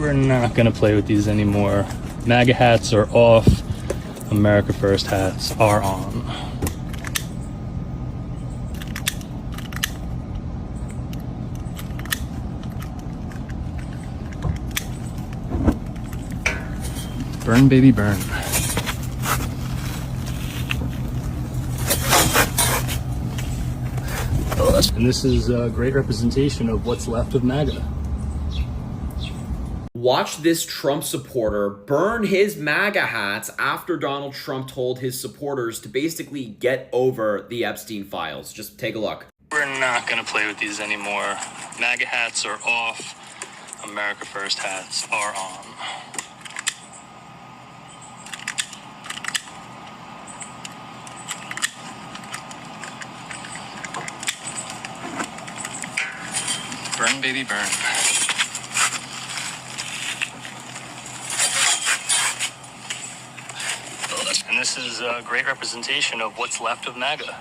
We're not gonna play with these anymore. MAGA hats are off. America First hats are on. Burn, baby, burn. And this is a great representation of what's left of MAGA. Watch this Trump supporter burn his MAGA hats after Donald Trump told his supporters to basically get over the Epstein files. Just take a look. We're not gonna play with these anymore. MAGA hats are off. America First hats are on. Burn, baby, burn. And this is a great representation of what's left of MAGA.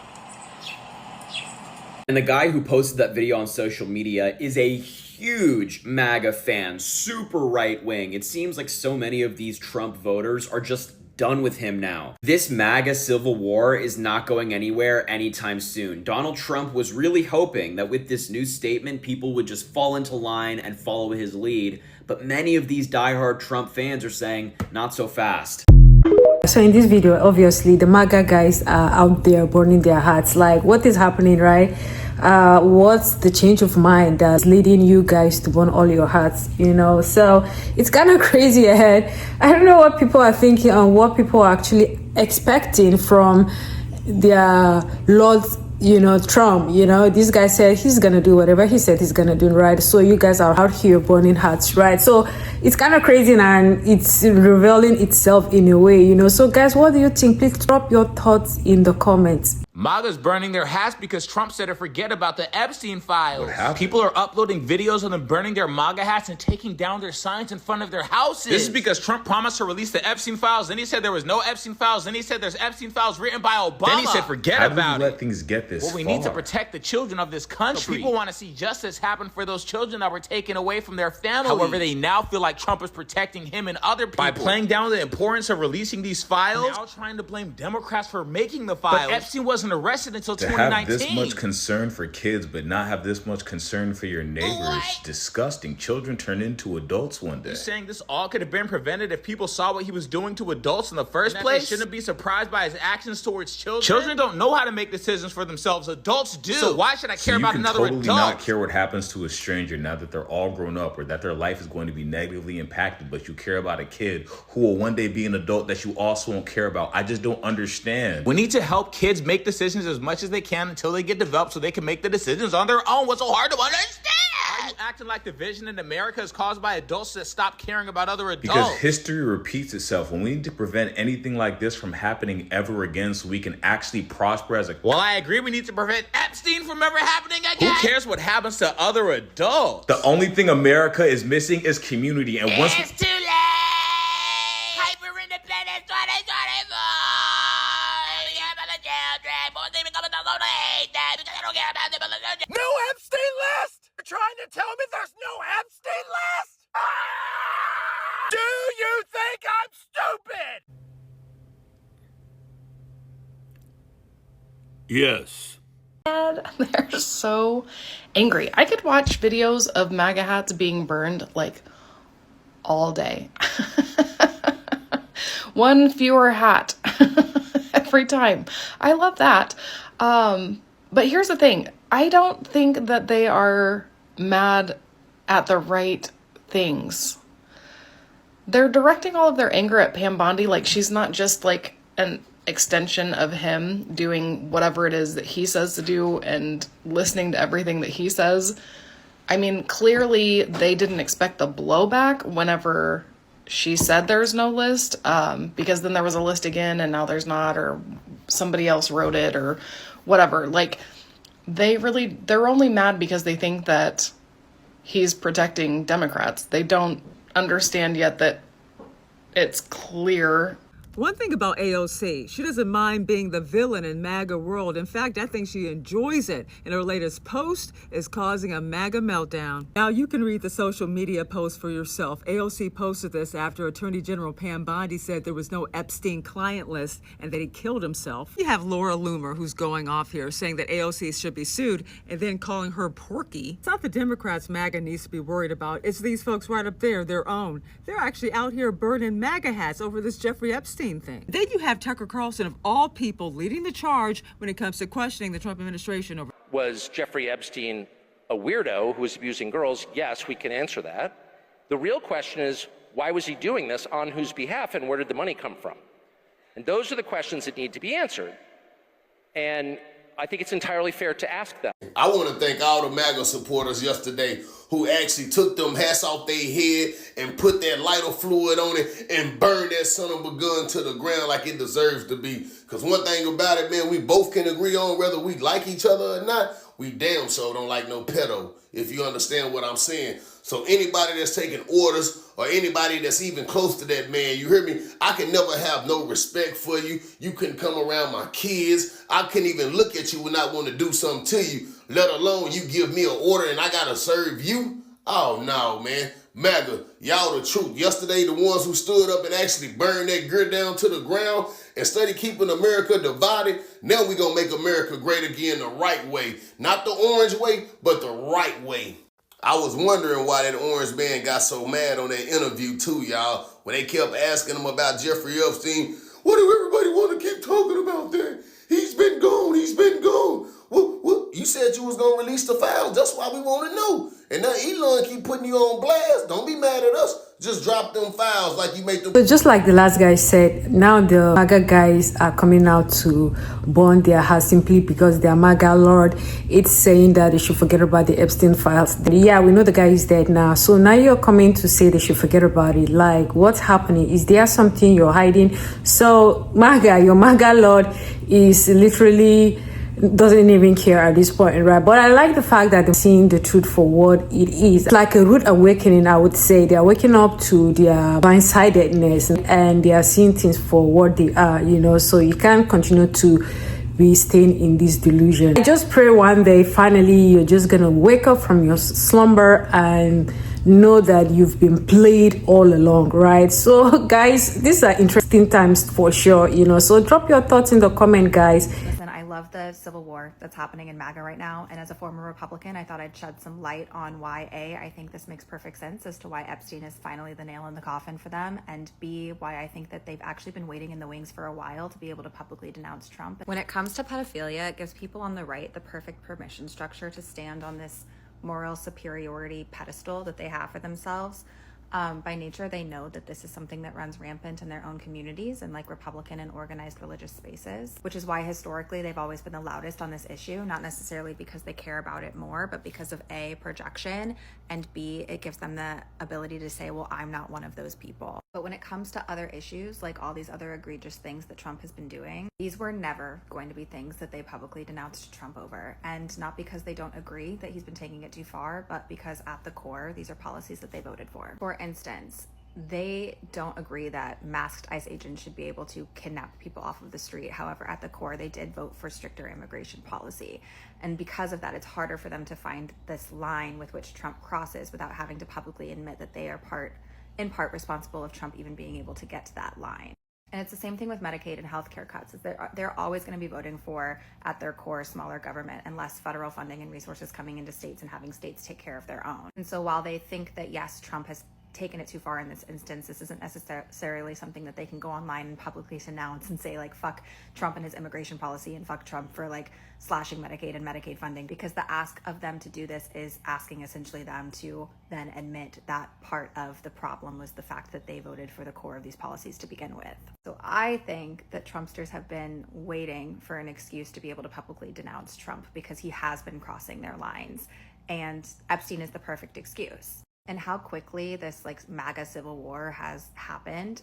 And the guy who posted that video on social media is a huge MAGA fan, super right-wing. It seems like so many of these Trump voters are just done with him now. This MAGA civil war is not going anywhere anytime soon. Donald Trump was really hoping that with this new statement, people would just fall into line and follow his lead. But many of these diehard Trump fans are saying, not so fast. So in this video, obviously, the MAGA guys are out there burning their hearts. Like, what is happening, right? What's the change of mind that's leading you guys to burn all your hearts, you know? So it's kind of crazy ahead. I don't know what people are thinking and what people are actually expecting from their Lord, you know, Trump. You know, this guy said he's gonna do whatever he said he's gonna do, right? So you guys are out here burning hearts, right? So it's kind of crazy and it's revealing itself in a way, you know. So guys, what do you think? Please drop your thoughts in the comments. MAGA's burning their hats because Trump said to forget about the Epstein files. People are uploading videos of them burning their MAGA hats and taking down their signs in front of their houses. This is because Trump promised to release the Epstein files. Then he said there was no Epstein files. Then he said there's Epstein files written by Obama. Then he said forget about it. Let things get this Well, we need to protect the children of this country. So people want to see justice happen for those children that were taken away from their families. However, they now feel like Trump is protecting him and other people. By playing down the importance of releasing these files, now trying to blame Democrats for making the files. But Epstein wasn't arrested until 2019. Have this much concern for kids, but not have this much concern for your neighbors. Disgusting. Children turn into adults one day. You're saying this all could have been prevented if people saw what he was doing to adults in the first place? They shouldn't be surprised by his actions towards children. Children don't know how to make decisions for themselves. Adults do. So why should I care about another adult? You can totally not care what happens to a stranger now that they're all grown up or that their life is going to be negatively impacted, but you care about a kid who will one day be an adult that you also won't care about. I just don't understand. We need to help kids make decisions as much as they can until they get developed so they can make the decisions on their own. What's so hard to understand? Are you acting like division in America is caused by adults that stop caring about other adults? Because history repeats itself, and we need to prevent anything like this from happening ever again so we can actually prosper as a... Well, I agree we need to prevent Epstein from ever happening again. Who cares what happens to other adults? The only thing America is missing is community, and once... It's too late! Hyper-independence 2024! No Epstein list? You're trying to tell me there's no Epstein list? Do you think I'm stupid? Yes. They're so angry. I could watch videos of MAGA hats being burned like all day. One fewer hat every time. I love that. But here's the thing. I don't think that they are mad at the right things. They're directing all of their anger at Pam Bondi like she's not just like an extension of him doing whatever it is that he says to do and listening to everything that he says. I mean, clearly they didn't expect the blowback whenever she said there's no list, because then there was a list again and now there's not, or somebody else wrote it or whatever. Like, they're only mad because they think that he's protecting Democrats. They don't understand yet that it's clear. One thing about AOC, she doesn't mind being the villain in MAGA world. In fact, I think she enjoys it. And her latest post is causing a MAGA meltdown. Now you can read the social media post for yourself. AOC posted this after Attorney General Pam Bondi said there was no Epstein client list and that he killed himself. You have Laura Loomer who's going off here saying that AOC should be sued and then calling her Porky. It's not the Democrats MAGA needs to be worried about. It's these folks right up there, their own. They're actually out here burning MAGA hats over this Jeffrey Epstein thing. Then you have Tucker Carlson, of all people, leading the charge when it comes to questioning the Trump administration over. Was Jeffrey Epstein a weirdo who was abusing girls? Yes, we can answer that. The real question is, why was he doing this, on whose behalf, and where did the money come from? And those are the questions that need to be answered. And I think it's entirely fair to ask them. I want to thank all the MAGA supporters yesterday who actually took them hats off their head and put that lighter fluid on it and burned that son of a gun to the ground like it deserves to be. Because one thing about it, man, we both can agree on whether we like each other or not. We damn sure don't like no pedo, if you understand what I'm saying. So anybody that's taking orders or anybody that's even close to that man, you hear me? I can never have no respect for you. You couldn't come around my kids. I couldn't even look at you when I want to do something to you, let alone you give me an order and I got to serve you. Oh, no, man. MAGA, y'all the truth. Yesterday, the ones who stood up and actually burned that grid down to the ground and studied keeping America divided, now we going to make America great again the right way. Not the orange way, but the right way. I was wondering why that orange man got so mad on that interview too, y'all, when they kept asking him about Jeffrey Epstein. Why do everybody want to keep talking about that? He's been gone. He's been gone. What? You said you was going to release the files. That's why we want to know. And now Elon keep putting you on blast. Don't be mad at us. Just drop them files like you make them. So just like the last guy said, now the MAGA guys are coming out to burn their house simply because they're MAGA Lord. It's saying that they should forget about the Epstein files. Yeah, we know the guy is dead now. So now you're coming to say they should forget about it. Like, what's happening? Is there something you're hiding? So MAGA, your MAGA Lord is literally doesn't even care at this point, right? But I like the fact that they're seeing the truth for what it is. It's like a rude awakening, I would say. They're waking up to their blindsidedness and they are seeing things for what they are, you know, so you can't continue to be staying in this delusion. I just pray one day, finally, you're just gonna wake up from your slumber and know that you've been played all along, right? So guys, these are interesting times for sure, you know, so drop your thoughts in the comment, guys. I love the civil war that's happening in MAGA right now, and as a former Republican, I thought I'd shed some light on why A, I think this makes perfect sense as to why Epstein is finally the nail in the coffin for them, and B, why I think that they've actually been waiting in the wings for a while to be able to publicly denounce Trump. When it comes to pedophilia, it gives people on the right the perfect permission structure to stand on this moral superiority pedestal that they have for themselves. By nature, they know that this is something that runs rampant in their own communities and like Republican and organized religious spaces, which is why historically they've always been the loudest on this issue, not necessarily because they care about it more, but because of A, projection, and B, it gives them the ability to say, well, I'm not one of those people. But when it comes to other issues, like all these other egregious things that Trump has been doing, these were never going to be things that they publicly denounced Trump over. And not because they don't agree that he's been taking it too far, but because at the core, these are policies that they voted for. For instance, they don't agree that masked ICE agents should be able to kidnap people off of the street. However, at the core, they did vote for stricter immigration policy. And because of that, it's harder for them to find this line with which Trump crosses without having to publicly admit that they are in part responsible of Trump even being able to get to that line. And it's the same thing with Medicaid and healthcare cuts. Is they're always going to be voting for, at their core, smaller government and less federal funding and resources coming into states and having states take care of their own. And so while they think that, yes, Trump has taken it too far in this instance, this isn't necessarily something that they can go online and publicly announce and say, like, fuck Trump and his immigration policy and fuck Trump for, like, slashing Medicaid and Medicaid funding, because the ask of them to do this is asking essentially them to then admit that part of the problem was the fact that they voted for the core of these policies to begin with. So I think that Trumpsters have been waiting for an excuse to be able to publicly denounce Trump because he has been crossing their lines, and Epstein is the perfect excuse. And how quickly this like MAGA civil war has happened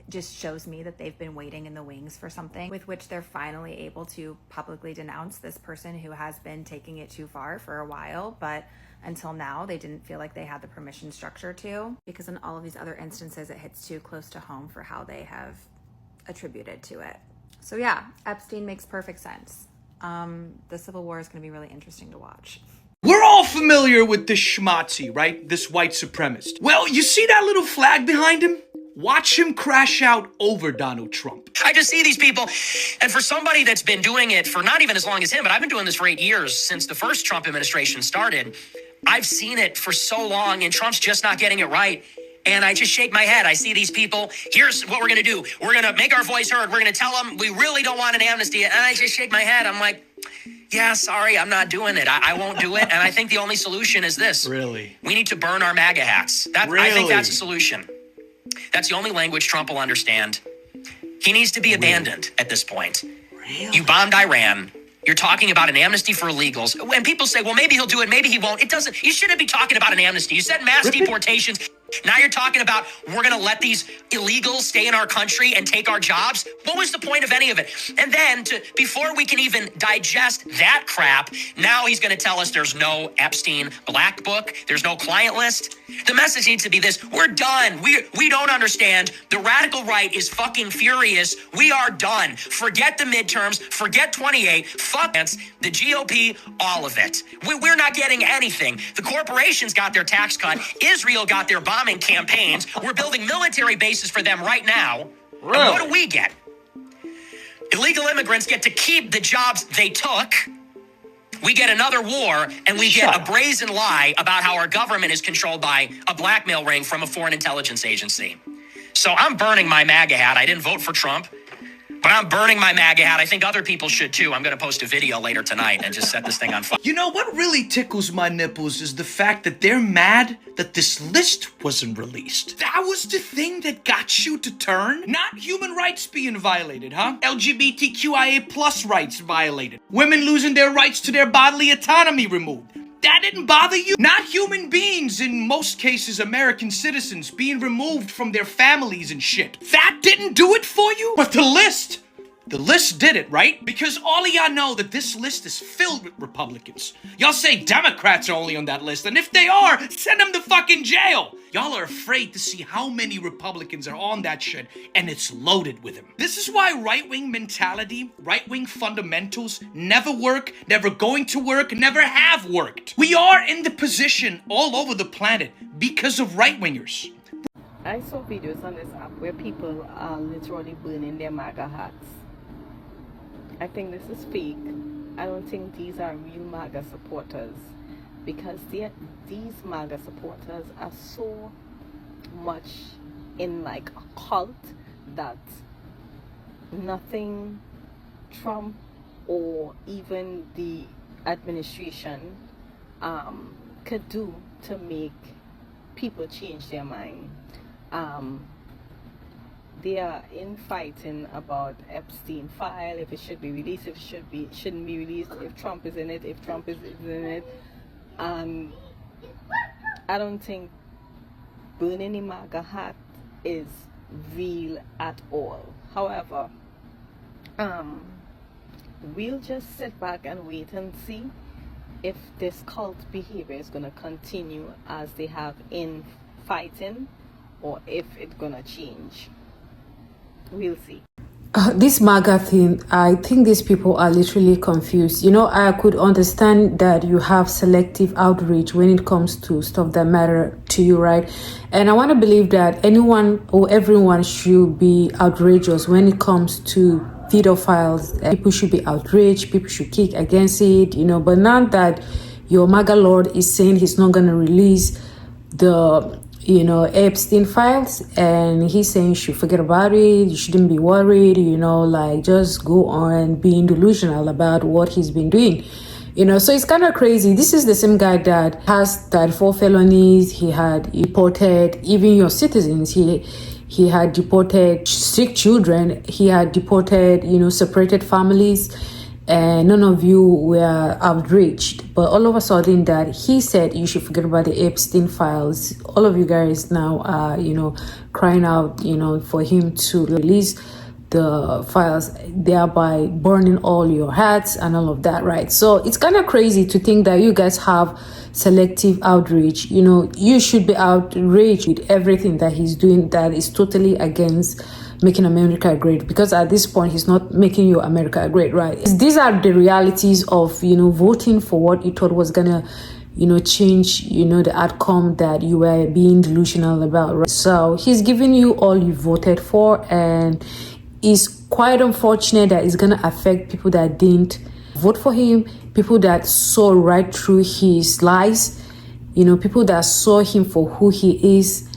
just shows me that they've been waiting in the wings for something with which they're finally able to publicly denounce this person who has been taking it too far for a while, but until now they didn't feel like they had the permission structure to, because in all of these other instances it hits too close to home for how they have attributed to it. So yeah, Epstein makes perfect sense. The Civil War is going to be really interesting to watch. We're all familiar with this schmatzi, right? This white supremacist. Well, you see that little flag behind him? Watch him crash out over Donald Trump. I just see these people, and for somebody that's been doing it for not even as long as him, but I've been doing this for 8 years since the first Trump administration started. I've seen it for so long, and Trump's just not getting it right. And I just shake my head. I see these people. Here's what we're going to do. We're going to make our voice heard. We're going to tell them we really don't want an amnesty. And I just shake my head. I'm like, yeah, sorry, I'm not doing it. I won't do it. And I think the only solution is this. Really? We need to burn our MAGA hats. I think that's a solution. That's the only language Trump will understand. He needs to be abandoned at this point. Really? You bombed Iran. You're talking about an amnesty for illegals. When people say, well, maybe he'll do it, maybe he won't. It doesn't. You shouldn't be talking about an amnesty. You said mass deportations. Now you're talking about we're going to let these illegals stay in our country and take our jobs. What was the point of any of it? And then before we can even digest that crap, now he's going to tell us there's no Epstein black book. There's no client list. The message needs to be this. We're done. We don't understand. The radical right is fucking furious. We are done. Forget the midterms. Forget 28. Fuck the GOP, all of it. We're not getting anything. The corporations got their tax cut. Israel got their bombing campaigns. We're building military bases for them right now. Really? And what do we get? Illegal immigrants get to keep the jobs they took. We get another war, and we get a brazen lie about how our government is controlled by a blackmail ring from a foreign intelligence agency. So I'm burning my MAGA hat. I didn't vote for Trump, but I'm burning my MAGA hat. I think other people should too. I'm going to post a video later tonight and just set this thing on fire. You know, what really tickles my nipples is the fact that they're mad that this list wasn't released. That was the thing that got you to turn? Not human rights being violated, huh? LGBTQIA plus rights violated. Women losing their rights to their bodily autonomy removed. That didn't bother you? Not human beings, in most cases American citizens, being removed from their families and shit. That didn't do it for you? But the list did it, right? Because all of y'all know that this list is filled with Republicans. Y'all say Democrats are only on that list, and if they are, send them to fucking jail. Y'all are afraid to see how many Republicans are on that shit, and it's loaded with them. This is why right-wing mentality, right-wing fundamentals never work, never going to work, never have worked. We are in the position all over the planet because of right-wingers. I saw videos on this app where people are literally burning their MAGA hats. I think this is fake. I don't think these are real MAGA supporters, because these MAGA supporters are so much in like a cult that nothing Trump or even the administration could do to make people change their mind. They are infighting about Epstein file, if it should be released, if it shouldn't be released, if Trump is in it, if Trump is in it. I don't think burning a MAGA hat is real at all. However, we'll just sit back and wait and see if this cult behavior is going to continue as they have in fighting, or if it's going to change. We'll see. This MAGA thing, I think these people are literally confused. You know, I could understand that you have selective outreach when it comes to stuff that matter to you, right? And I want to believe that anyone or everyone should be outrageous when it comes to pedophiles. People should be outraged, people should kick against it, you know, but now that your MAGA Lord is saying he's not going to release the Epstein files, and he's saying you should forget about it, you shouldn't be worried, like just go on being delusional about what he's been doing, so it's kind of crazy. This is the same guy that has 34 felonies. He had deported even your citizens. He had deported sick children. He had deported, separated families. And none of you were outraged, but all of a sudden that he said you should forget about the Epstein files, all of you guys now are crying out for him to release the files, thereby burning all your hats and all of that, right? So it's kind of crazy to think that you guys have selective outreach. You should be outraged with everything that he's doing that is totally against making America great, because at this point he's not making your America great, right? These are the realities of, you know, voting for what you thought was gonna, you know, change, you know, the outcome that you were being delusional about, right? So he's giving you all you voted for, and it's quite unfortunate that it's gonna affect people that didn't vote for him, people that saw right through his lies, you know, people that saw him for who he is.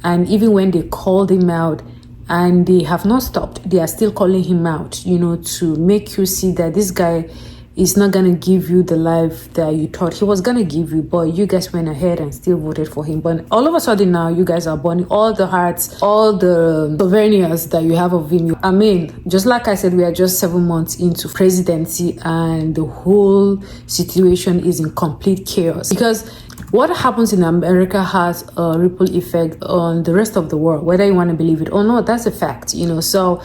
And even when they called him out, and they have not stopped, they are still calling him out, you know, to make you see that this guy is not gonna give you the life that you thought he was gonna give you. But you guys went ahead and still voted for him. But all of a sudden now, you guys are burning all the hearts, all the souvenirs that you have of him. I mean, just like I said, we are just 7 months into presidency, and the whole situation is in complete chaos, because what happens in America has a ripple effect on the rest of the world, whether you want to believe it or not. That's a fact, you know. So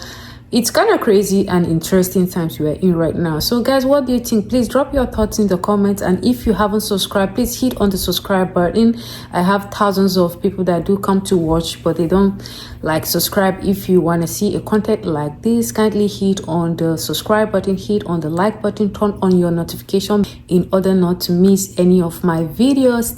it's kind of crazy and interesting times we are in right now. So guys, what do you think? Please drop your thoughts in the comments, and if you haven't subscribed, please hit on the subscribe button. I have thousands of people that do come to watch, but they don't like subscribe. If you want to see a content like this, kindly hit on the subscribe button, hit on the like button, turn on your notification in order not to miss any of my videos.